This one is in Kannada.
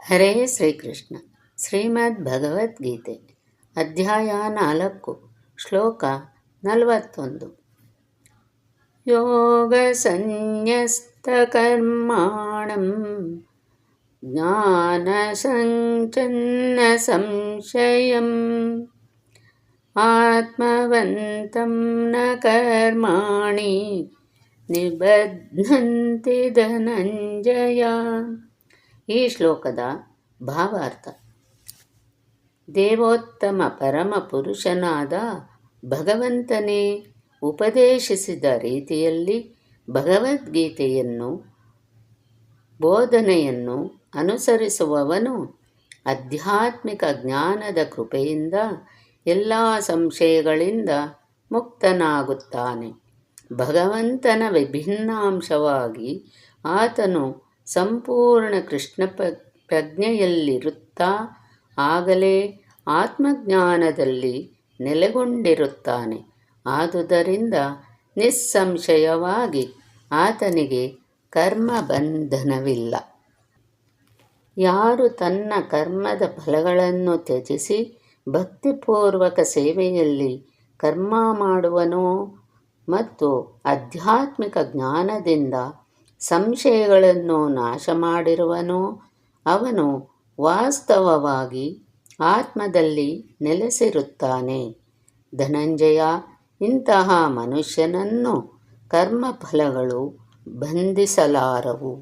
ಹರೇ ಶ್ರೀಕೃಷ್ಣ. ಶ್ರೀಮದ್ ಭಗವದ್ಗೀತೆ ಅಧ್ಯಾಯ 4 ಶ್ಲೋಕ 41. ಯೋಗ ಸಂನ್ಯಸ್ತಕರ್ಮಾಣಂ ಜ್ಞಾನ ಸಂಚನ್ನ ಸಂಶಯಂ ಆತ್ಮವಂತಂ ನ ಕರ್ಮಾಣಿ ನಿಬಧ್ನಂತಿ ಧನಂಜಯ. ಈ ಶ್ಲೋಕದ ಭಾವಾರ್ಥ: ದೇವೋತ್ತಮ ಪರಮ ಪುರುಷನಾದ ಭಗವಂತನೇ ಉಪದೇಶಿಸಿದ ರೀತಿಯಲ್ಲಿ ಭಗವದ್ಗೀತೆಯನ್ನು ಬೋಧನೆಯನ್ನು ಅನುಸರಿಸುವವನು ಆಧ್ಯಾತ್ಮಿಕ ಜ್ಞಾನದ ಕೃಪೆಯಿಂದ ಎಲ್ಲ ಸಂಶಯಗಳಿಂದ ಮುಕ್ತನಾಗುತ್ತಾನೆ. ಭಗವಂತನ ವಿಭಿನ್ನಾಂಶವಾಗಿ ಆತನು ಸಂಪೂರ್ಣ ಕೃಷ್ಣ ಪ್ರಜ್ಞೆಯಲ್ಲಿರುತ್ತಾ ಆಗಲೇ ಆತ್ಮಜ್ಞಾನದಲ್ಲಿ ನೆಲೆಗೊಂಡಿರುತ್ತಾನೆ. ಆದುದರಿಂದ ನಿಸ್ಸಂಶಯವಾಗಿ ಆತನಿಗೆ ಕರ್ಮ ಬಂಧನವಿಲ್ಲ. ಯಾರು ತನ್ನ ಕರ್ಮದ ಫಲಗಳನ್ನು ತ್ಯಜಿಸಿ ಭಕ್ತಿಪೂರ್ವಕ ಸೇವೆಯಲ್ಲಿ ಕರ್ಮ ಮಾಡುವನೋ ಮತ್ತು ಆಧ್ಯಾತ್ಮಿಕ ಜ್ಞಾನದಿಂದ ಸಂಶಯಗಳನ್ನು ನಾಶ ಮಾಡಿರುವನೋ ಅವನು ವಾಸ್ತವವಾಗಿ ಆತ್ಮದಲ್ಲಿ ನೆಲೆಸಿರುತ್ತಾನೆ. ಧನಂಜಯ, ಇಂತಹ ಮನುಷ್ಯನನ್ನು ಕರ್ಮಫಲಗಳು ಬಂಧಿಸಲಾರವು.